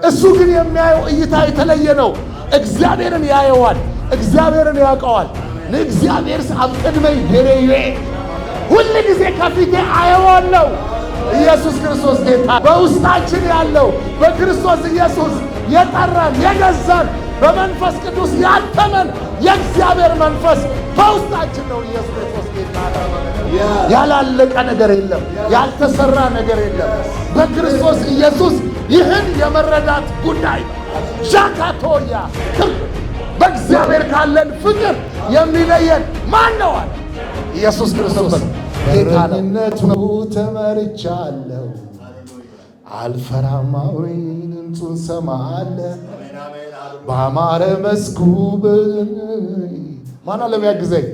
እሱ ግን የሚያየው እይታ የተለየ ነው። እግዚአብሔርን ያየዋል፣ እግዚአብሔርን ያውቀዋል። ለእግዚአብሔር አብቅድመኝ ገሬዬ ሁሉ ጊዜ ከፊቴ አየዋለሁ። ኢየሱስ ክርስቶስ ጌታ በውስጣችን ያለው በክርስቶስ ኢየሱስ የጠራን የገዛን በመንፈስ ቅዱስ ያተመን የእግዚአብሔር መንፈስ በውስጣችን ነው። ኢየሱስ ክርስቶስ ጌታ ነው። ያላለቀ ነገር የለም፣ ያልተሰራ ነገር የለም። በክርስቶስ ኢየሱስ ይህን የመረዳት ጉዳይ ጃካቶያ በእግዚአብሔር ካለን ፍቅር የሚለየን ማን ነው? ኢየሱስ ክርስቶስ ጌታ ነው። ተመርቻለሁ፣ አልፈራም፣ ድምፁን ሰማለሁ። በአማረ መስኩ ማን አለ የሚያግዘኝ?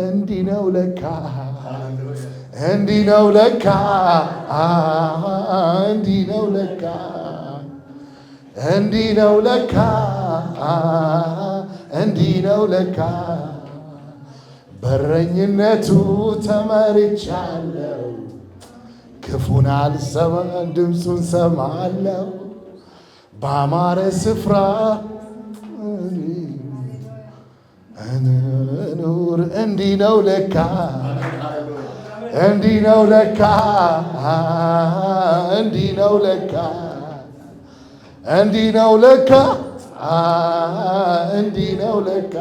እንዲህ ነው ለካ፣ እንዲህ ነው ለካ፣ እንዲህ ነው ለካ፣ እንዲህ ነው ለካ፣ እንዲህ ነው ለካ። በረኝነቱ ተመርቻለሁ፣ ክፉን አልሰማም፣ ድምፁን ሰማለሁ። በአማረ ስፍራ ኑር። እንዲህ ነው ለካ፣ እንዲህ ነው ለካ፣ እንዲህ ነው ለካ፣ እንዲህ ነው ለካ፣ እንዲህ ነው ለካ፣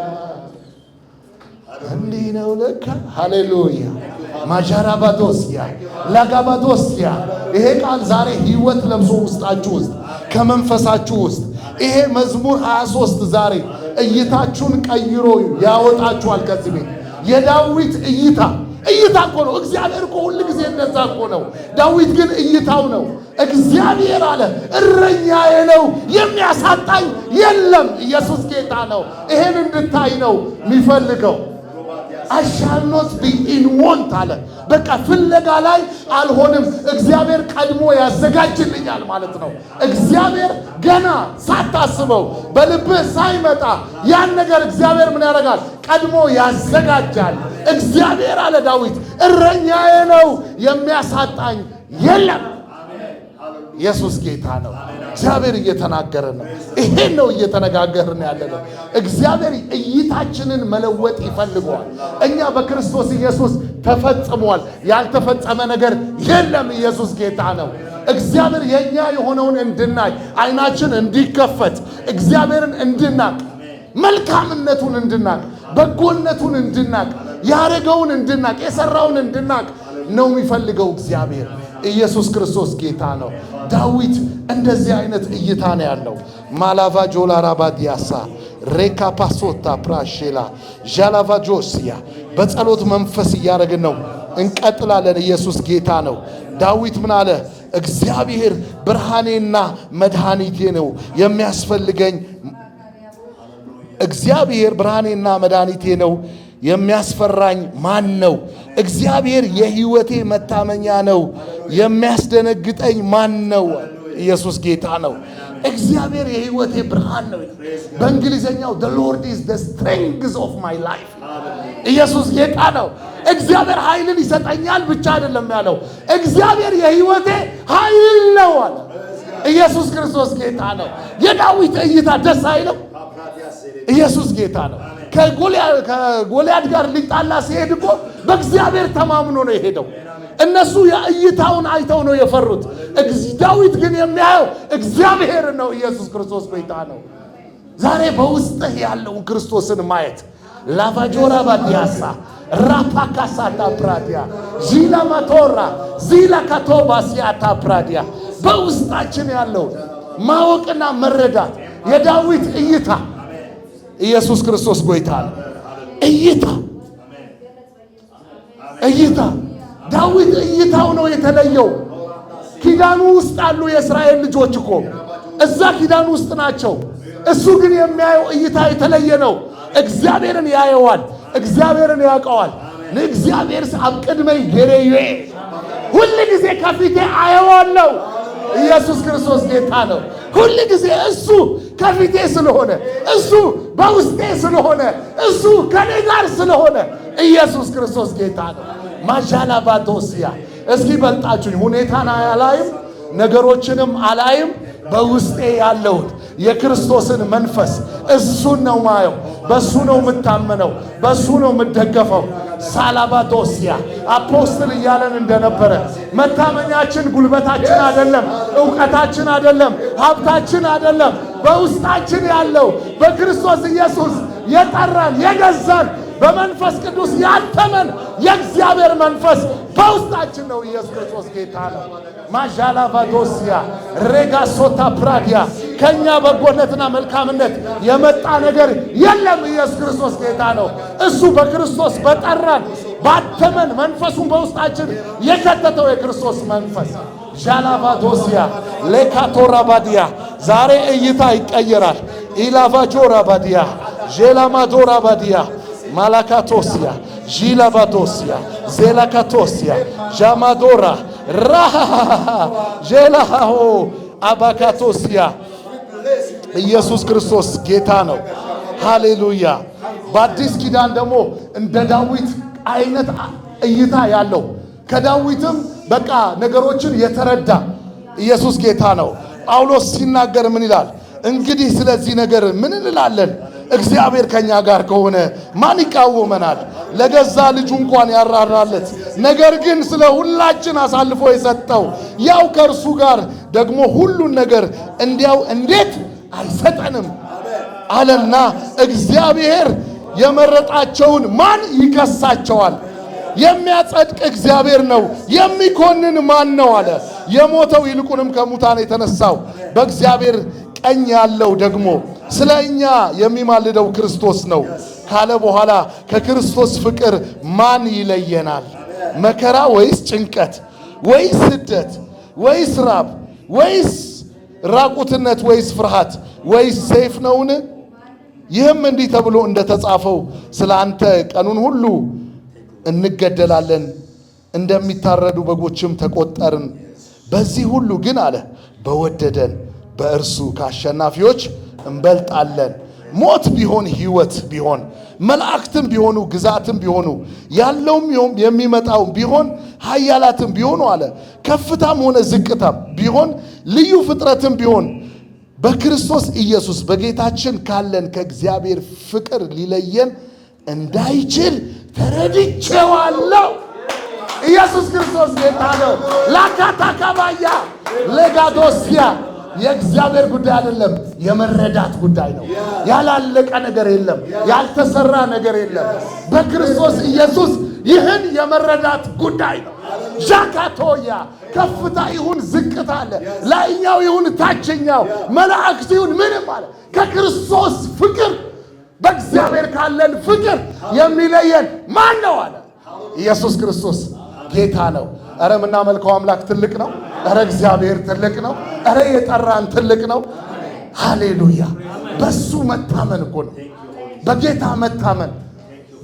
እንዲህ ነው ለካ። ሃሌሉያ ማጃራባዶስያ ላጋባዶስያ። ይሄ ቃል ዛሬ ሕይወት ለብሶ ውስጣችሁ ውስጥ ከመንፈሳችሁ ውስጥ ይሄ መዝሙር 23 ዛሬ እይታችሁን ቀይሮ ያወጣችኋል። ከዚህ ቤት የዳዊት እይታ እኮ ነው። እግዚአብሔር እኮ ሁሉ ጊዜ እንደዛ እኮ ነው። ዳዊት ግን እይታው ነው። እግዚአብሔር አለ እረኛዬ ነው፣ የሚያሳጣኝ የለም። ኢየሱስ ጌታ ነው። ይሄን እንድታይ ነው የሚፈልገው። I shall not be in want አለ። በቃ ፍለጋ ላይ አልሆንም። እግዚአብሔር ቀድሞ ያዘጋጅልኛል ማለት ነው። እግዚአብሔር ገና ሳታስበው በልብህ ሳይመጣ ያን ነገር እግዚአብሔር ምን ያደርጋል? ቀድሞ ያዘጋጃል። እግዚአብሔር አለ ዳዊት እረኛዬ ነው፣ የሚያሳጣኝ የለም። ኢየሱስ ጌታ ነው። እግዚአብሔር እየተናገረ ነው። ይሄን ነው እየተነጋገርን ያለነው። እግዚአብሔር እይታችንን መለወጥ ይፈልገዋል። እኛ በክርስቶስ ኢየሱስ ተፈጽሟል። ያልተፈጸመ ነገር የለም። ኢየሱስ ጌታ ነው። እግዚአብሔር የኛ የሆነውን እንድናይ፣ አይናችን እንዲከፈት፣ እግዚአብሔርን እንድናቅ፣ መልካምነቱን እንድናቅ፣ በጎነቱን እንድናቅ፣ ያረገውን እንድናቅ፣ የሰራውን እንድናቅ ነው የሚፈልገው እግዚአብሔር። ኢየሱስ ክርስቶስ ጌታ ነው። ዳዊት እንደዚህ አይነት እይታ ነው ያለው። ማላቫጆላ ራባዲያሳ ሬካፓሶታ ፕራሼላ ዣላቫጆስያ በጸሎት መንፈስ እያደረግን ነው። እንቀጥላለን። ኢየሱስ ጌታ ነው። ዳዊት ምን አለ? እግዚአብሔር ብርሃኔና መድኃኒቴ ነው፣ የሚያስፈልገኝ እግዚአብሔር ብርሃኔና መድኃኒቴ ነው፣ የሚያስፈራኝ ማን ነው? እግዚአብሔር የሕይወቴ መታመኛ ነው፣ የሚያስደነግጠኝ ማን ነው? ኢየሱስ ጌታ ነው። እግዚአብሔር የሕይወቴ ብርሃን ነው። በእንግሊዘኛው the Lord is the strength of my life። ኢየሱስ ጌታ ነው። እግዚአብሔር ኃይልን ይሰጠኛል ብቻ አይደለም ያለው፣ እግዚአብሔር የሕይወቴ ኃይል ነው አለ። ኢየሱስ ክርስቶስ ጌታ ነው። የዳዊት እይታ ደስ አይለው? ኢየሱስ ጌታ ነው። ከጎልያድ ጋር ሊጣላ ሲሄድ እኮ በእግዚአብሔር ተማምኖ ነው የሄደው። እነሱ የእይታውን አይተው ነው የፈሩት። ዳዊት ግን የሚያየው እግዚአብሔር ነው። ኢየሱስ ክርስቶስ ጌታ ነው። ዛሬ በውስጥህ ያለውን ክርስቶስን ማየት ላቫጆራ ባዲያሳ ራፓካሳታ ፕራዲያ ዚላ ማቶራ ዚላ ካቶባሲያታ ፕራዲያ በውስጣችን ያለውን ማወቅና መረዳት የዳዊት እይታ ኢየሱስ ክርስቶስ ጌታ ነው። እይታ ዳዊት እይታው ነው የተለየው። ኪዳኑ ውስጥ አሉ የእስራኤል ልጆች እኮ እዛ ኪዳኑ ውስጥ ናቸው። እሱ ግን የሚያየው እይታ የተለየ ነው። እግዚአብሔርን ያየዋል፣ እግዚአብሔርን ያውቀዋል። ለእግዚአብሔር አብቅድመኝ ገሬዬ ሁሉ ጊዜ ከፊቴ አየዋለሁ። ኢየሱስ ክርስቶስ ጌታ ነው። ሁሉ ጊዜ እሱ ከፊቴ ስለሆነ፣ እሱ በውስጤ ስለሆነ፣ እሱ ከኔ ጋር ስለሆነ ኢየሱስ ክርስቶስ ጌታ ነው። ማሻላ ባዶሲያ እስኪ በልጣችሁኝ ሁኔታን አያላይም፣ ነገሮችንም አላይም በውስጤ ያለውን የክርስቶስን መንፈስ እሱን ነው ማየው፣ በሱ ነው የምታመነው፣ በሱ ነው የምደገፈው። ሳላባዶሲያ አፖስትል እያለን እንደነበረ መታመኛችን ጉልበታችን አይደለም፣ ዕውቀታችን አይደለም፣ ሀብታችን አይደለም። በውስጣችን ያለው በክርስቶስ ኢየሱስ የጠራን የገዛን በመንፈስ ቅዱስ ያተመን የእግዚአብሔር መንፈስ በውስጣችን ነው። ኢየሱስ ክርስቶስ ጌታ ነው። ማዣላቫዶሲያ ሬጋሶታ ፕራዲያ ከኛ በጎነትና መልካምነት የመጣ ነገር የለም። ኢየሱስ ክርስቶስ ጌታ ነው። እሱ በክርስቶስ በጠራን ባተመን መንፈሱን በውስጣችን የከተተው የክርስቶስ መንፈስ ዣላቫዶሲያ ሌካቶራባዲያ ዛሬ እይታ ይቀየራል። ኢላቫጆራባዲያ ዤላማዶራባዲያ ማላካቶሲያ ዢላቫዶሲያ ዜላካቶሲያ ዣማዶራ ራሃ ዤላሃሆ አባካቶሲያ ኢየሱስ ክርስቶስ ጌታ ነው። ሃሌሉያ። በአዲስ ኪዳን ደግሞ እንደ ዳዊት አይነት እይታ ያለው ከዳዊትም በቃ ነገሮችን የተረዳ ኢየሱስ ጌታ ነው። ጳውሎስ ሲናገር ምን ይላል? እንግዲህ ስለዚህ ነገር ምን እንላለን? እግዚአብሔር ከኛ ጋር ከሆነ ማን ይቃወመናል? ለገዛ ልጁ እንኳን ያራራለት፣ ነገር ግን ስለ ሁላችን አሳልፎ የሰጠው ያው ከእርሱ ጋር ደግሞ ሁሉን ነገር እንዲያው እንዴት አይሰጠንም አለና እግዚአብሔር የመረጣቸውን ማን ይከሳቸዋል? የሚያጸድቅ እግዚአብሔር ነው፣ የሚኮንን ማን ነው አለ። የሞተው ይልቁንም ከሙታን የተነሳው በእግዚአብሔር ቀኝ ያለው ደግሞ ስለ እኛ የሚማልደው ክርስቶስ ነው ካለ በኋላ ከክርስቶስ ፍቅር ማን ይለየናል? መከራ ወይስ ጭንቀት ወይስ ስደት ወይስ ራብ ወይስ ራቁትነት ወይስ ፍርሃት ወይስ ሰይፍ ነውን? ይህም እንዲህ ተብሎ እንደተጻፈው ስለ አንተ ቀኑን ሁሉ እንገደላለን፣ እንደሚታረዱ በጎችም ተቆጠርን። በዚህ ሁሉ ግን አለ በወደደን በእርሱ ከአሸናፊዎች እንበልጣለን። ሞት ቢሆን ሕይወት ቢሆን መላእክትም ቢሆኑ ግዛትም ቢሆኑ ያለውም የሚመጣውም ቢሆን ኃያላትም ቢሆኑ አለ ከፍታም ሆነ ዝቅታም ቢሆን ልዩ ፍጥረትም ቢሆን በክርስቶስ ኢየሱስ በጌታችን ካለን ከእግዚአብሔር ፍቅር ሊለየን እንዳይችል ተረድቼዋለሁ። ኢየሱስ ክርስቶስ ጌታ ነው። ላካታካባያ ለጋዶሲያ የእግዚአብሔር ጉዳይ አይደለም፣ የመረዳት ጉዳይ ነው። ያላለቀ ነገር የለም፣ ያልተሰራ ነገር የለም። በክርስቶስ ኢየሱስ ይህን የመረዳት ጉዳይ ነው። ዣካቶያ ከፍታ ይሁን ዝቅታ አለ፣ ላይኛው ይሁን ታችኛው፣ መላእክት ይሁን ምንም አለ ከክርስቶስ ፍቅር በእግዚአብሔር ካለን ፍቅር የሚለየን ማን ነው አለ። ኢየሱስ ክርስቶስ ጌታ ነው። እረ የምናመልከው አምላክ ትልቅ ነው። እረ እግዚአብሔር ትልቅ ነው። እረ የጠራን ትልቅ ነው። ሃሌሉያ። በሱ መታመን እኮ ነው። በጌታ መታመን፣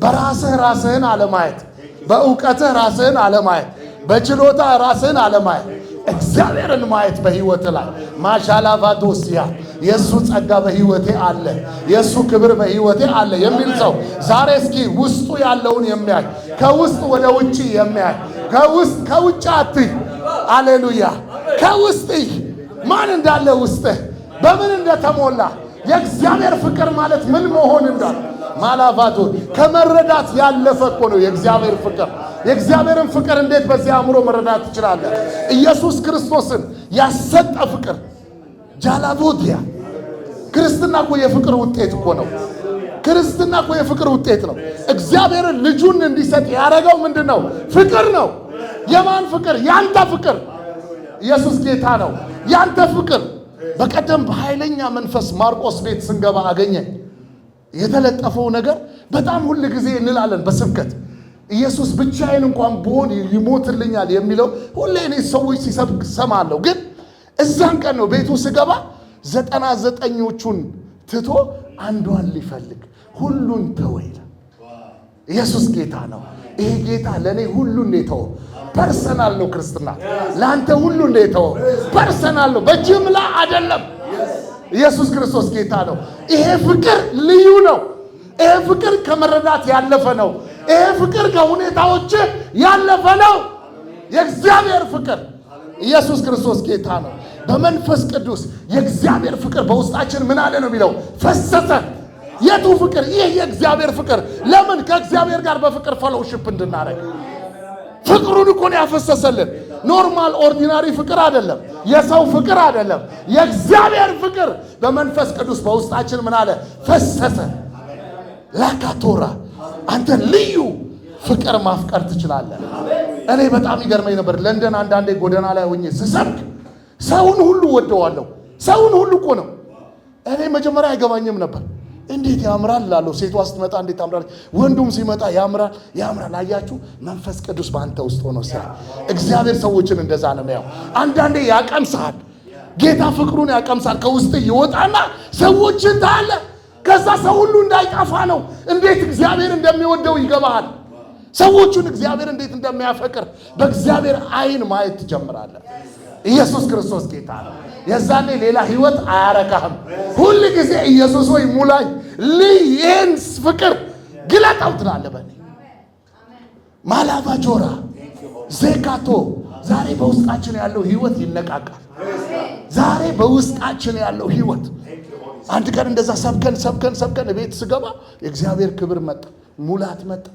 በራስህ ራስህን አለማየት፣ በእውቀትህ ራስህን አለማየት፣ በችሎታ ራስህን አለማየት፣ እግዚአብሔርን ማየት በህይወት ላይ ማሻላቫዶሲያ የሱ ጸጋ በህይወቴ አለ፣ የሱ ክብር በህይወቴ አለ የሚል ሰው ዛሬ እስኪ ውስጡ ያለውን የሚያይ ከውስጥ ወደ ውጪ የሚያይ ከውስጥ ከውጭ አትይ። አሌሉያ። ከውስጥ ማን እንዳለ ውስጥህ በምን እንደተሞላ የእግዚአብሔር ፍቅር ማለት ምን መሆን እንዳለ ማላቫዶ ከመረዳት ያለፈ እኮ ነው የእግዚአብሔር ፍቅር። የእግዚአብሔርን ፍቅር እንዴት በዚህ አእምሮ መረዳት ትችላለህ? ኢየሱስ ክርስቶስን ያሰጠ ፍቅር ጃላቦዲያ። ክርስትና እኮ የፍቅር ውጤት እኮ ነው። ክርስትና እኮ የፍቅር ውጤት ነው። እግዚአብሔርን ልጁን እንዲሰጥ ያደረገው ምንድን ነው? ፍቅር ነው። የማን ፍቅር? ያንተ ፍቅር። ኢየሱስ ጌታ ነው። ያንተ ፍቅር። በቀደም በኃይለኛ መንፈስ ማርቆስ ቤት ስንገባ አገኘኝ። የተለጠፈው ነገር በጣም ሁል ጊዜ እንላለን በስብከት ኢየሱስ ብቻዬን እንኳን ብሆን ይሞትልኛል የሚለው ሁሌ እኔ ሰዎች ሲሰብክ ሰማለሁ። ግን እዛን ቀን ነው ቤቱ ስገባ 99ኞቹን ትቶ አንዷን ሊፈልግ ሁሉን ተወ ይላል። ኢየሱስ ጌታ ነው። ይሄ ጌታ ለእኔ ሁሉን የተወው ፐርሰናል ነው። ክርስትና ለአንተ ሁሉን የተወው ፐርሰናል ነው፣ በጅምላ አይደለም። ኢየሱስ ክርስቶስ ጌታ ነው። ይሄ ፍቅር ልዩ ነው። ይሄ ፍቅር ከመረዳት ያለፈ ነው። ይሄ ፍቅር ከሁኔታዎች ያለፈ ነው። የእግዚአብሔር ፍቅር ኢየሱስ ክርስቶስ ጌታ ነው። በመንፈስ ቅዱስ የእግዚአብሔር ፍቅር በውስጣችን ምን አለ ነው የሚለው? ፈሰሰ። የቱ ፍቅር? ይህ የእግዚአብሔር ፍቅር። ለምን? ከእግዚአብሔር ጋር በፍቅር ፌሎሺፕ እንድናረግ ፍቅሩን እኮ ነው ያፈሰሰልን። ኖርማል ኦርዲናሪ ፍቅር አይደለም፣ የሰው ፍቅር አይደለም። የእግዚአብሔር ፍቅር በመንፈስ ቅዱስ በውስጣችን ምን አለ? ፈሰሰ። ላካቶራ አንተ ልዩ ፍቅር ማፍቀር ትችላለህ። እኔ በጣም ይገርመኝ ነበር። ለንደን አንዳንዴ ጎዳና ላይ ሆኜ ስሰብክ ሰውን ሁሉ ወደዋለሁ። ሰውን ሁሉ እኮ ነው። እኔ መጀመሪያ አይገባኝም ነበር። እንዴት ያምራል ላለው ሴቷ ስትመጣ እንዴት ታምራለች፣ ወንዱም ሲመጣ ያምራል ያምራል። አያችሁ፣ መንፈስ ቅዱስ በአንተ ውስጥ ሆኖ ሲያ እግዚአብሔር ሰዎችን እንደዛ ነው የሚያው። አንዳንዴ ያቀምሳል፣ ጌታ ፍቅሩን ያቀምሳል። ከውስጥ ይወጣና ሰዎችን ታለ። ከዛ ሰው ሁሉ እንዳይጠፋ ነው። እንዴት እግዚአብሔር እንደሚወደው ይገባሃል። ሰዎቹን እግዚአብሔር እንዴት እንደሚያፈቅር በእግዚአብሔር አይን ማየት ትጀምራለህ። ኢየሱስ ክርስቶስ ጌታ ነው። የዛኔ ሌላ ህይወት አያረካህም። ሁል ጊዜ ኢየሱስ ሆይ ሙላኝ፣ ይህን ፍቅር ግለጠው ትላለህ። በኔ ማላባጆራ ዜካቶ ዛሬ በውስጣችን ያለው ህይወት ይነቃቃል። ዛሬ በውስጣችን ያለው ህይወት አንድ ቀን እንደዛ ሰብከን ቤት ስገባ የእግዚአብሔር ክብር መጣ፣ ሙላት መጣ።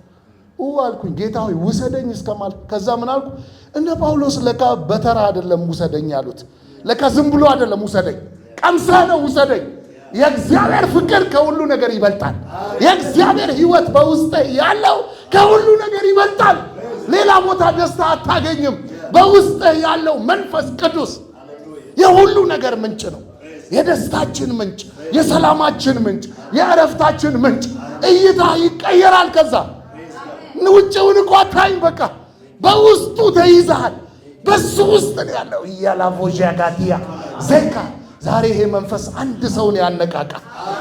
አልኩኝ ጌታ ሆይ ውሰደኝ እስከማል። ከዛ ምን አልኩ? እነ ጳውሎስ ለካ በተራ አይደለም ውሰደኝ ያሉት። ለካ ዝም ብሎ አይደለም ውሰደኝ፣ ቀምሰህ ነው ውሰደኝ። የእግዚአብሔር ፍቅር ከሁሉ ነገር ይበልጣል። የእግዚአብሔር ህይወት በውስጥ ያለው ከሁሉ ነገር ይበልጣል። ሌላ ቦታ ደስታ አታገኝም። በውስጥ ያለው መንፈስ ቅዱስ የሁሉ ነገር ምንጭ ነው። የደስታችን ምንጭ፣ የሰላማችን ምንጭ፣ የእረፍታችን ምንጭ። እይታ ይቀየራል። ከዛ ውጭውን እኮ አታይም። በቃ በውስጡ ተይዘሃል። በሱ ውስጥ ነው ያለው። ያላፎጃጋዲያ ዘካ ዛሬ ይሄ መንፈስ አንድ ሰውን ያነቃቃ።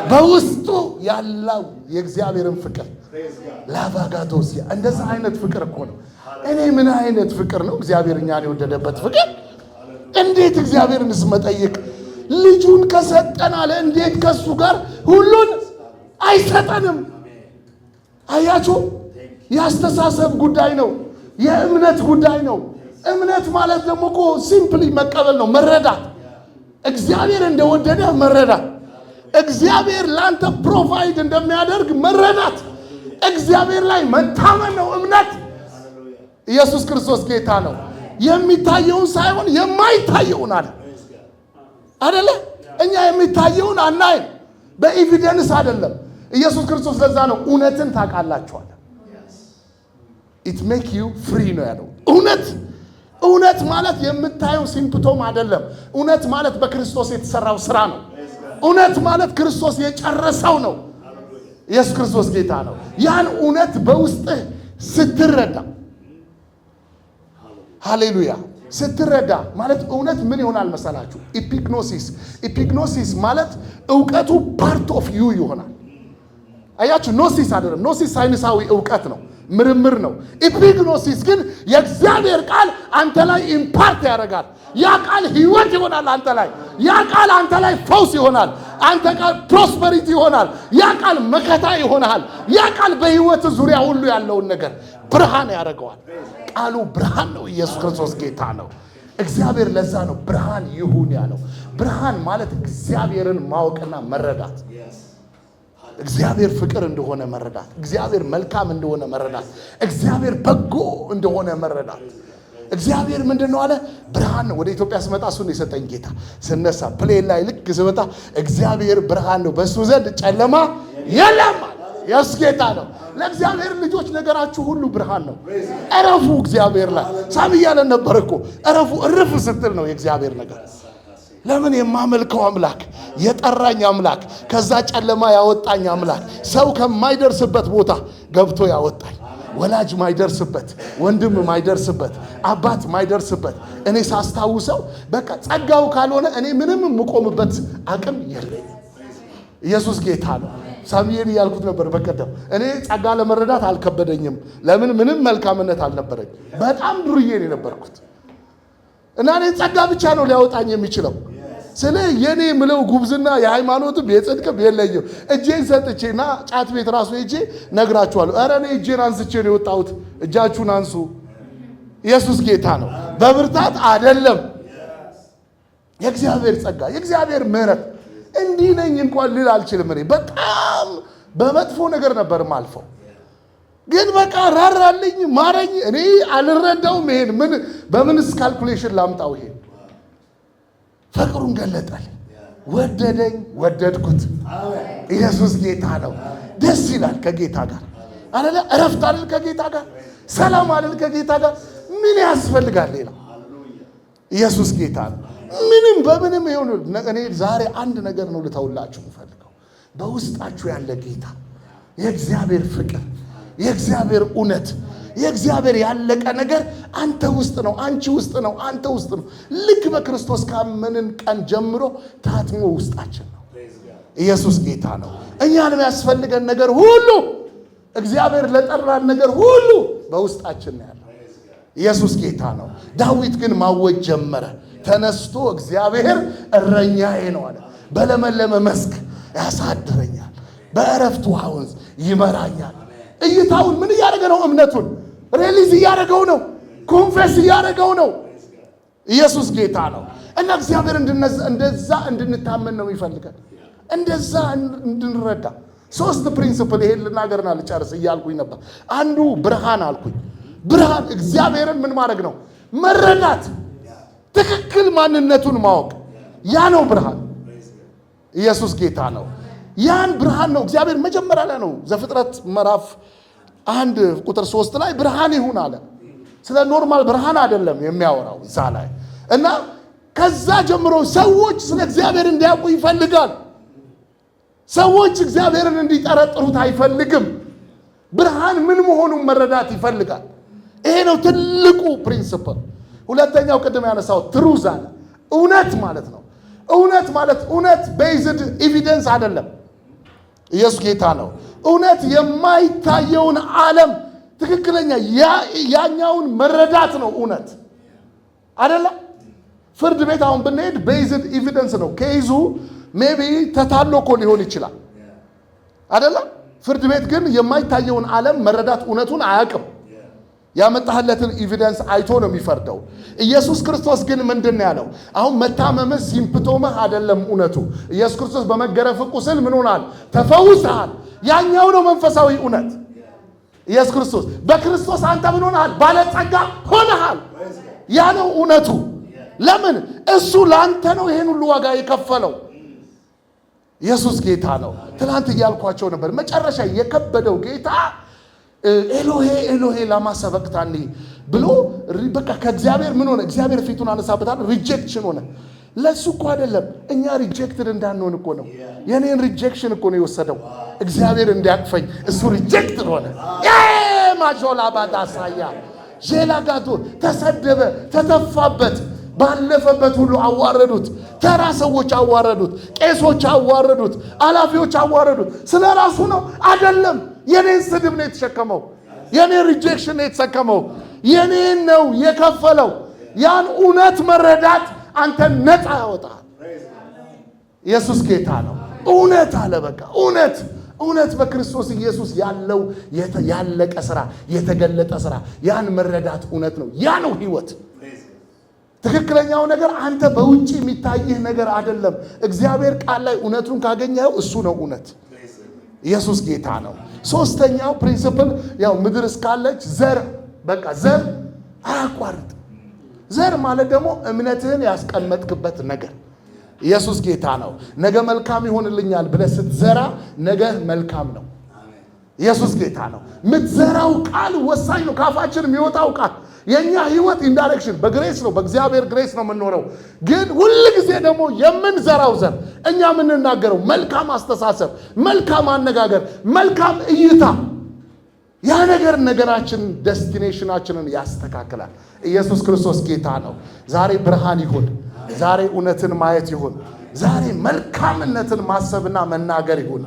በውስጡ ያለው የእግዚአብሔርን ፍቅር ላቫጋዶሲያ እንደዛ አይነት ፍቅር እኮ ነው። እኔ ምን አይነት ፍቅር ነው እግዚአብሔር እኛን የወደደበት ፍቅር! እንዴት እግዚአብሔርንስ መጠይቅ ልጁን ከሰጠን አለ እንዴት ከሱ ጋር ሁሉን አይሰጠንም? አያችሁ፣ የአስተሳሰብ ጉዳይ ነው። የእምነት ጉዳይ ነው። እምነት ማለት ደግሞ እኮ ሲምፕሊ መቀበል ነው፣ መረዳት። እግዚአብሔር እንደወደደ መረዳት፣ እግዚአብሔር ላንተ ፕሮቫይድ እንደሚያደርግ መረዳት፣ እግዚአብሔር ላይ መታመን ነው እምነት። ኢየሱስ ክርስቶስ ጌታ ነው። የሚታየውን ሳይሆን የማይታየውን አለ አይደለ? እኛ የሚታየውን አናይም፣ በኤቪደንስ አይደለም። ኢየሱስ ክርስቶስ ለዛ ነው እውነትን ታውቃላችኋል። ኢት ሜክ ዩ ፍሪ ነው ያለው። እውነት ማለት የምታየው ሲምፕቶም አይደለም። እውነት ማለት በክርስቶስ የተሰራው ስራ ነው። እውነት ማለት ክርስቶስ የጨረሰው ነው። ኢየሱስ ክርስቶስ ጌታ ነው። ያን እውነት በውስጥህ ስትረዳ፣ ሃሌሉያ፣ ስትረዳ ማለት እውነት ምን ይሆናል መሰላችሁ? ኢፒግኖሲስ ማለት እውቀቱ ፓርት ኦፍ ዩ ይሆናል። አያችሁ፣ ኖሲስ አይደለም። ኖሲስ ሳይንሳዊ እውቀት ነው፣ ምርምር ነው። ኢፒግኖሲስ ግን የእግዚአብሔር ቃል አንተ ላይ ኢምፓርት ያደርጋል። ያ ቃል ህይወት ይሆናል አንተ ላይ። ያ ቃል አንተ ላይ ፈውስ ይሆናል። አንተ ቃል ፕሮስፐሪቲ ይሆናል። ያ ቃል መከታ ይሆናል። ያ ቃል በህይወት ዙሪያ ሁሉ ያለውን ነገር ብርሃን ያደርገዋል። ቃሉ ብርሃን ነው። ኢየሱስ ክርስቶስ ጌታ ነው። እግዚአብሔር ለዛ ነው ብርሃን ይሁን ያለው። ብርሃን ማለት እግዚአብሔርን ማወቅና መረዳት፣ እግዚአብሔር ፍቅር እንደሆነ መረዳት፣ እግዚአብሔር መልካም እንደሆነ መረዳት፣ እግዚአብሔር በጎ እንደሆነ መረዳት። እግዚአብሔር ምንድን ነው አለ? ብርሃን ነው። ወደ ኢትዮጵያ ስመጣ እሱን የሰጠኝ ጌታ። ስነሳ ፕሌን ላይ ልክ ስመጣ እግዚአብሔር ብርሃን ነው፣ በእሱ ዘንድ ጨለማ የለም። የእሱ ጌታ ነው። ለእግዚአብሔር ልጆች ነገራችሁ ሁሉ ብርሃን ነው። እረፉ እግዚአብሔር ላይ። ሳም እያለን ነበር እኮ እረፉ። እርፍ ስትል ነው የእግዚአብሔር ነገር። ለምን? የማመልከው አምላክ፣ የጠራኝ አምላክ፣ ከዛ ጨለማ ያወጣኝ አምላክ፣ ሰው ከማይደርስበት ቦታ ገብቶ ያወጣኝ፣ ወላጅ ማይደርስበት፣ ወንድም ማይደርስበት፣ አባት ማይደርስበት። እኔ ሳስታውሰው በቃ ጸጋው ካልሆነ እኔ ምንም የምቆምበት አቅም የለኝም። ኢየሱስ ጌታ ነው። ሳሚዬን እያልኩት ነበር በቀደም። እኔ ጸጋ ለመረዳት አልከበደኝም። ለምን? ምንም መልካምነት አልነበረኝ። በጣም ዱርዬን የነበርኩት እና እኔ ጸጋ ብቻ ነው ሊያወጣኝ የሚችለው። ስለ የኔ ምለው ጉብዝና የሃይማኖትም የጽድቅም የለኝም። እጄን ሰጥቼና ጫት ቤት ራሱ ሄጄ ነግራችኋለሁ። ኧረ እኔ እጄን አንስቼ ነው የወጣሁት። እጃችሁን አንሱ። ኢየሱስ ጌታ ነው። በብርታት አይደለም። የእግዚአብሔር ጸጋ፣ የእግዚአብሔር ምሕረት። እንዲህ ነኝ እንኳን ልል አልችልም። እኔ በጣም በመጥፎ ነገር ነበር ማልፈው፣ ግን በቃ ራራልኝ፣ ማረኝ። እኔ አልረዳውም። ይሄን በምንስ ካልኩሌሽን ላምጣው? ይሄን ፍቅሩን ገለጠልኝ። ወደደኝ፣ ወደድኩት። ኢየሱስ ጌታ ነው። ደስ ይላል ከጌታ ጋር አይደለ? እረፍት አይደል ከጌታ ጋር? ሰላም አይደል ከጌታ ጋር? ምን ያስፈልጋል ሌላ? ኢየሱስ ጌታ ነው። ምንም በምንም ይሁን። እኔ ዛሬ አንድ ነገር ነው ልተውላችሁ የምፈልገው። በውስጣችሁ ያለ ጌታ፣ የእግዚአብሔር ፍቅር፣ የእግዚአብሔር እውነት፣ የእግዚአብሔር ያለቀ ነገር አንተ ውስጥ ነው፣ አንቺ ውስጥ ነው፣ አንተ ውስጥ ነው። ልክ በክርስቶስ ካመንን ቀን ጀምሮ ታትሞ ውስጣችን ነው። ኢየሱስ ጌታ ነው። እኛን የሚያስፈልገን ነገር ሁሉ፣ እግዚአብሔር ለጠራን ነገር ሁሉ በውስጣችን ነው ያለው። ኢየሱስ ጌታ ነው። ዳዊት ግን ማወጅ ጀመረ። ተነስቶ እግዚአብሔር እረኛዬ ነው አለ። በለመለመ መስክ ያሳድረኛል፣ በእረፍት ውኃ ወንዝ ይመራኛል። እይታውን ምን እያደረገ ነው? እምነቱን ሬሊዝ እያደረገው ነው። ኮንፌስ እያደረገው ነው። ኢየሱስ ጌታ ነው። እና እግዚአብሔር እንደዛ እንድንታመን ነው የሚፈልገን፣ እንደዛ እንድንረዳ። ሶስት ፕሪንሲፕል ይሄን ልናገርና ልጨርስ እያልኩኝ ነበር። አንዱ ብርሃን አልኩኝ። ብርሃን እግዚአብሔርን ምን ማድረግ ነው? መረዳት፣ ትክክል ማንነቱን ማወቅ። ያ ነው ብርሃን። ኢየሱስ ጌታ ነው። ያን ብርሃን ነው እግዚአብሔር መጀመሪያ ላይ ነው ዘፍጥረት ምዕራፍ 1:3 ላይ ብርሃን ይሁን አለ። ስለ ኖርማል ብርሃን አይደለም የሚያወራው እዛ ላይ። እና ከዛ ጀምሮ ሰዎች ስለ እግዚአብሔር እንዲያውቁ ይፈልጋል። ሰዎች እግዚአብሔርን እንዲጠረጥሩት አይፈልግም። ብርሃን ምን መሆኑን መረዳት ይፈልጋል። ይሄ ነው ትልቁ ፕሪንሲፕል። ሁለተኛው ቅድም ያነሳው ትሩዝ አለ። እውነት ማለት ነው። እውነት ማለት እውነት ቤዝድ ኤቪደንስ አይደለም። ኢየሱስ ጌታ ነው። እውነት የማይታየውን ዓለም ትክክለኛ ያኛውን መረዳት ነው እውነት አይደለ? ፍርድ ቤት አሁን ብንሄድ ቤዝድ ኤቪደንስ ነው። ኬዙ ሜቢ ተታሎ እኮ ሊሆን ይችላል አይደለ? ፍርድ ቤት ግን የማይታየውን ዓለም መረዳት እውነቱን አያውቅም። ያመጣህለትን ኤቪደንስ አይቶ ነው የሚፈርደው። ኢየሱስ ክርስቶስ ግን ምንድን ነው ያለው? አሁን መታመምህ ሲምፕቶምህ አይደለም እውነቱ። ኢየሱስ ክርስቶስ በመገረፍ ቁስል ምን ሆናል? ተፈውሰሃል። ያኛው ነው መንፈሳዊ እውነት። ኢየሱስ ክርስቶስ በክርስቶስ አንተ ምን ሆነሃል? ባለጸጋ ሆነሃል። ያ ነው እውነቱ። ለምን? እሱ ለአንተ ነው ይሄን ሁሉ ዋጋ የከፈለው። ኢየሱስ ጌታ ነው። ትናንት እያልኳቸው ነበር። መጨረሻ የከበደው ጌታ ኤሎሄ ኤሎሄ ላማ ሰበቅታኒ ብሎ በቃ ከእግዚአብሔር ምን ሆነ? እግዚአብሔር ፊቱን አነሳበታል። ሪጀክሽን ሆነ። ለሱ እኮ አይደለም፣ እኛ ሪጀክትድ እንዳንሆን እኮ ነው። የኔን ሪጀክሽን እኮ ነው የወሰደው እግዚአብሔር እንዲያቅፈኝ። እሱ ሪጀክትድ ሆነ። ማጆላ ባዳሳያ ዤላጋቶ ተሰደበ፣ ተተፋበት። ባለፈበት ሁሉ አዋረዱት። ተራ ሰዎች አዋረዱት፣ ቄሶች አዋረዱት፣ አላፊዎች አዋረዱት። ስለ ራሱ ነው አይደለም። የኔን ስድብ ነው የተሸከመው። የኔን ሪጀክሽን ነው የተሸከመው። የኔን ነው የከፈለው። ያን እውነት መረዳት አንተን ነፃ ያወጣል። ኢየሱስ ጌታ ነው። እውነት አለ። በቃ እውነት እውነት በክርስቶስ ኢየሱስ ያለው ያለቀ ስራ፣ የተገለጠ ስራ፣ ያን መረዳት እውነት ነው። ያ ነው ህይወት። ትክክለኛው ነገር አንተ በውጪ የሚታይህ ነገር አይደለም። እግዚአብሔር ቃል ላይ እውነቱን ካገኘኸው እሱ ነው እውነት። ኢየሱስ ጌታ ነው። ሶስተኛው ፕሪንሲፕል ያው ምድር እስካለች ዘር በቃ ዘር አያቋርጥ። ዘር ማለት ደግሞ እምነትህን ያስቀመጥክበት ነገር። ኢየሱስ ጌታ ነው። ነገ መልካም ይሆንልኛል ብለህ ስትዘራ ነገ መልካም ነው። ኢየሱስ ጌታ ነው። የምትዘራው ቃል ወሳኝ ነው። ካፋችን የሚወጣው ቃል የኛ ህይወት ኢንዳይሬክሽን በግሬስ ነው፣ በእግዚአብሔር ግሬስ ነው የምንኖረው። ግን ሁል ጊዜ ደግሞ የምንዘራው ዘር እኛ የምንናገረው መልካም አስተሳሰብ፣ መልካም አነጋገር፣ መልካም እይታ ያ ነገር ነገራችን ዴስቲኔሽናችንን ያስተካክላል። ኢየሱስ ክርስቶስ ጌታ ነው። ዛሬ ብርሃን ይሁን። ዛሬ እውነትን ማየት ይሁን። ዛሬ መልካምነትን ማሰብና መናገር ይሁን።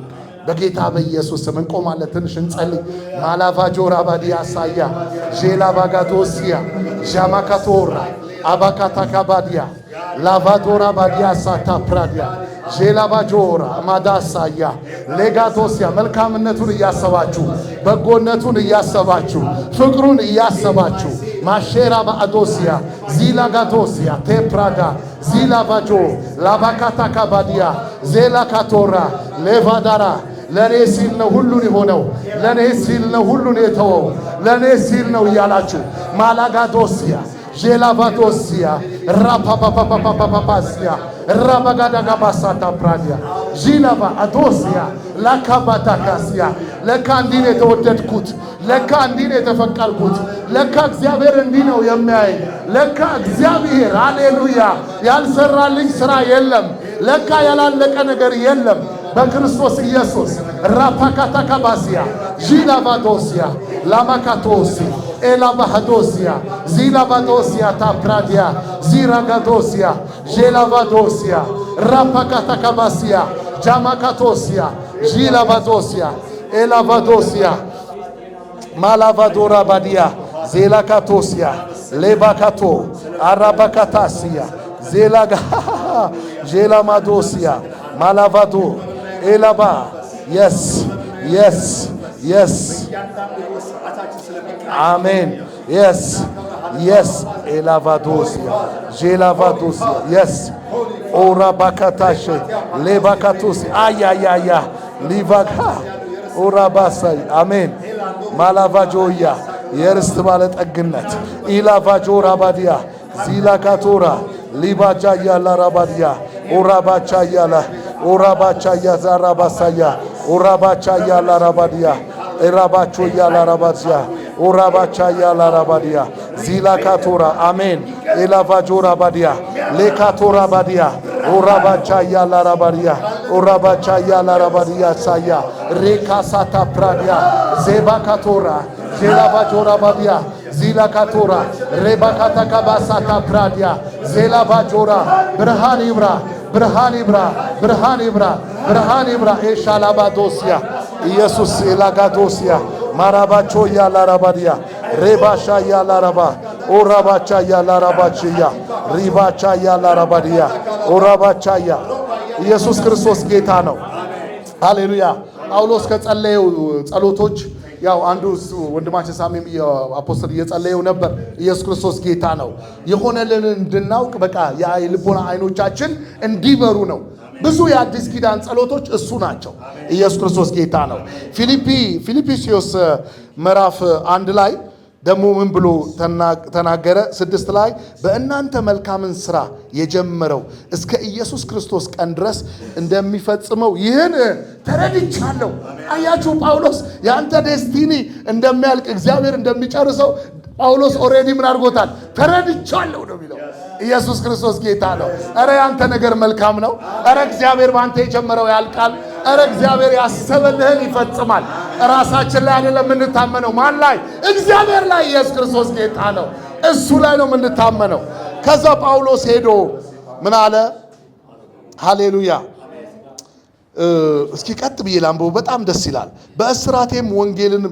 በጌታ በኢየሱስ ስም እንቆማለን። ትንሽ እንጸልይ። ማላቫጆራ ባዲያ ሳያ ጄላ ባጋዶሲያ ጃማካቶራ አባካታካ ባዲያ ላቫዶራ ባዲያ ሳታ ፕራዲያ ጄላ ባጆራ ማዳሳያ ሌጋቶሲያ መልካምነቱን እያሰባችሁ፣ በጎነቱን እያሰባችሁ፣ ፍቅሩን እያሰባችሁ ማሼራ ባአዶሲያ ዚላጋዶሲያ ቴፕራዳ ዚላቫጆ ላባካታ ካባዲያ ዜላካቶራ ሌቫዳራ ለኔ ሲል ነው ሁሉን የሆነው ለኔ ሲል ነው ሁሉን የተወው ለኔ ሲል ነው እያላችሁ ማላጋዶሲያ ጄላቫዶሲያ ራፓፓፓፓፓፓሲያ ራባጋዳጋባሳታ ፕራዲያ ጂላቫ አዶሲያ ላካባታካሲያ ለካ እንዲህ ነው የተወደድኩት ለካ እንዲህ ነው የተፈቀርኩት ለካ እግዚአብሔር እንዲህ ነው የሚያይ ለካ እግዚአብሔር ሃሌሉያ ያልሰራልኝ ስራ የለም ለካ ያላለቀ ነገር የለም በክርስቶስ ኢየሱስ ራፓካታካባሲያ ጂላቫዶሲያ ላማካቶሲ ኤላባሃዶሲያ ዚላቫዶሲያ ታፕራዲያ ዚራጋዶሲያ ጄላቫዶሲያ ራፓካታካባሲያ ጃማካቶሲያ ጂላቫዶሲያ ኤላቫዶሲያ ማላቫዶራ ባዲያ ዜላካቶሲያ ሌባካቶ አራባካታሲያ ዜላጋ ጄላማዶሲያ ማላቫዶ ኤላባ yes yes yes amen yes yes ኤላቫዶሲያ ጄላቫዶሲያ yes ኦራባካታሽ ሌባካቶሲ አያያያ ሊቫካ ኦራባሳይ አሜን ማላቫጆያ የርስት ባለጠግነት ኢላቫጆራ ባዲያ ዚላካቶራ ሊባጃ ያላ ራባዲያ ኦራባቻ ያላ ኦራባቻ ያዛራባሳያ ኦራባቻ ያላ ራባዲያ ኤራባቾ ያላ ራባዚያ ኦራባቻ ያላ ራባዲያ ዚላካቶራ አሜን ኤላቫጆራ ባዲያ ሌካቶራ ባዲያ ኦራባቻ ያላ ራባዲያ ኦራባቻ ያላ ራባዲያ ሳያ ሬካሳታ ፕራዲያ ዜባካቶራ ጄላቫጆራ ባዲያ ዚላካቶራ ሬባካታካባሳታ ፕራዲያ ዜላቫጆራ ብርሃን ይብራ ብርሃን ይብራ ብርሃን ይብራ ብርሃን ይብራ ኤሻላባዶሲያ ኢየሱስ ኤላጋዶሲያ ማራባቾ ያላራባዲያ ሬባሻ ያላራባ ኦራባቻ ያላራባችያ ሪባቻ ያላራባዲያ ኦራባቻያ ኢየሱስ ክርስቶስ ጌታ ነው። ሃሌሉያ። ጳውሎስ ከጸለየው ጸሎቶች ያው አንዱ ወንድማችን ሳሚም አፖስቶል እየጸለየው ነበር። ኢየሱስ ክርስቶስ ጌታ ነው። የሆነልን እንድናውቅ በቃ የልቦና አይኖቻችን እንዲበሩ ነው። ብዙ የአዲስ ኪዳን ጸሎቶች እሱ ናቸው። ኢየሱስ ክርስቶስ ጌታ ነው። ፊልጵስዩስ ምዕራፍ 1 ላይ ደግሞ ምን ብሎ ተናገረ? 6 ላይ በእናንተ መልካምን ስራ የጀመረው እስከ ኢየሱስ ክርስቶስ ቀን ድረስ እንደሚፈጽመው ይህን ተረድቻለሁ። አያችሁ ጳውሎስ ያንተ ዴስቲኒ እንደሚያልቅ እግዚአብሔር እንደሚጨርሰው ጳውሎስ ኦሬዲ ምን አድርጎታል? ተረድቻለሁ ነው የሚለው። ኢየሱስ ክርስቶስ ጌታ ነው። አረ ያንተ ነገር መልካም ነው። አረ እግዚአብሔር ባንተ የጀመረው ያልቃል። አረ እግዚአብሔር ያሰበልህን ይፈጽማል። ራሳችን ላይ አይደለም የምንታመነው። ማን ላይ? እግዚአብሔር ላይ። ኢየሱስ ክርስቶስ ጌታ ነው። እሱ ላይ ነው የምንታመነው። ከዛ ጳውሎስ ሄዶ ምን አለ? ሃሌሉያ። እስኪ ቀጥ ብዬ ላንብበው፣ በጣም ደስ ይላል። በእስራቴም ወንጌልን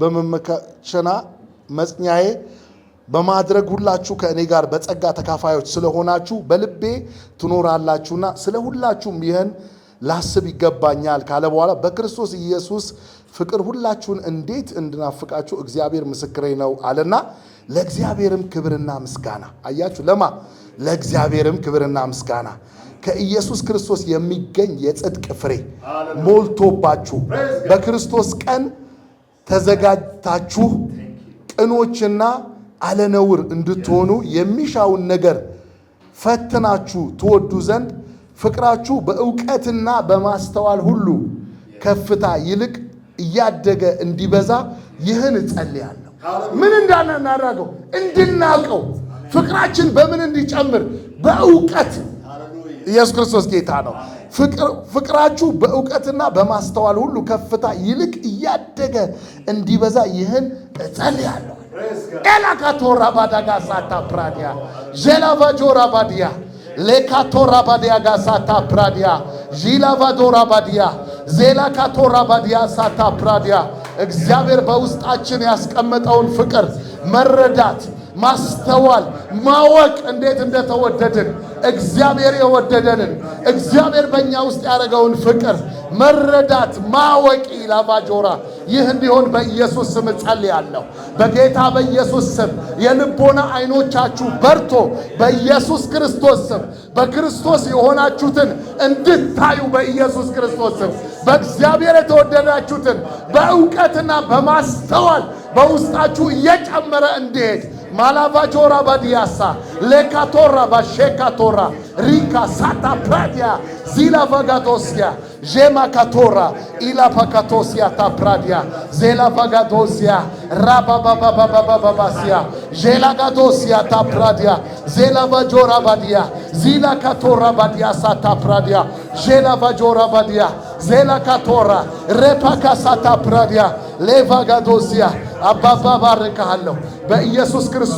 በመመካሸና መጽኛዬ በማድረግ ሁላችሁ ከእኔ ጋር በጸጋ ተካፋዮች ስለሆናችሁ በልቤ ትኖራላችሁና ስለ ሁላችሁም ይህን ላስብ ይገባኛል ካለ በኋላ በክርስቶስ ኢየሱስ ፍቅር ሁላችሁን እንዴት እንድናፍቃችሁ እግዚአብሔር ምስክሬ ነው አለና ለእግዚአብሔርም ክብርና ምስጋና። አያችሁ፣ ለማ ለእግዚአብሔርም ክብርና ምስጋና ከኢየሱስ ክርስቶስ የሚገኝ የጽድቅ ፍሬ ሞልቶባችሁ በክርስቶስ ቀን ተዘጋጅታችሁ ቅኖችና አለነውር እንድትሆኑ የሚሻውን ነገር ፈትናችሁ ትወዱ ዘንድ ፍቅራችሁ በእውቀትና በማስተዋል ሁሉ ከፍታ ይልቅ እያደገ እንዲበዛ ይህን እጸልያለሁ። ምን እንዳናደርገው እንድናውቀው፣ ፍቅራችን በምን እንዲጨምር? በእውቀት። ኢየሱስ ክርስቶስ ጌታ ነው። ፍቅራችሁ በእውቀትና በማስተዋል ሁሉ ከፍታ ይልቅ እያደገ እንዲበዛ ይህን እጸልያለሁ። ኤላካቶራ ባዳጋ ሳታ ፕራዲያ ዤላቫጆራ ባዲያ ሌካቶራ ባዲያ ጋሳታ ፕራዲያ ዢላቫዶራ ባዲያ ዜላካቶራ ባዲያ ሳታ ፕራዲያ እግዚአብሔር በውስጣችን ያስቀመጠውን ፍቅር መረዳት፣ ማስተዋል፣ ማወቅ እንዴት እንደተወደድን እግዚአብሔር የወደደንን እግዚአብሔር በእኛ ውስጥ ያደረገውን ፍቅር መረዳት ማወቅ ላቫጆራ ይህ እንዲሆን በኢየሱስ ስም ጸልያለሁ። በጌታ በኢየሱስ ስም የልቦና አይኖቻችሁ በርቶ በኢየሱስ ክርስቶስ ስም በክርስቶስ የሆናችሁትን እንድታዩ በኢየሱስ ክርስቶስ ስም በእግዚአብሔር የተወደዳችሁትን በእውቀትና በማስተዋል በውስጣችሁ እየጨመረ እንዲሄድ ማላቫጆራ ባዲያሳ ለካቶራ ባሼካቶራ ሪካ ሳታ ፕራዲያ ዚላ ቫጋዶስያ ዤማ ካቶራ ኢላ ፓካቶስያ ታፕራዲያ ዜላ ቫጋዶስያ ራባባባባባባባሲያ ዤላ ጋዶስያ ታፕራዲያ ዜላ ቫጆራ ባዲያ ዚላ ካቶራ ባዲያ ሳታ ፕራዲያ ዤላ ቫጆራ ባዲያ ዜላ ካቶራ ሬፓካ ሳታ ፕራዲያ ሌቫጋዶስያ አባባ ባርካለሁ በኢየሱስ ክርስቶስ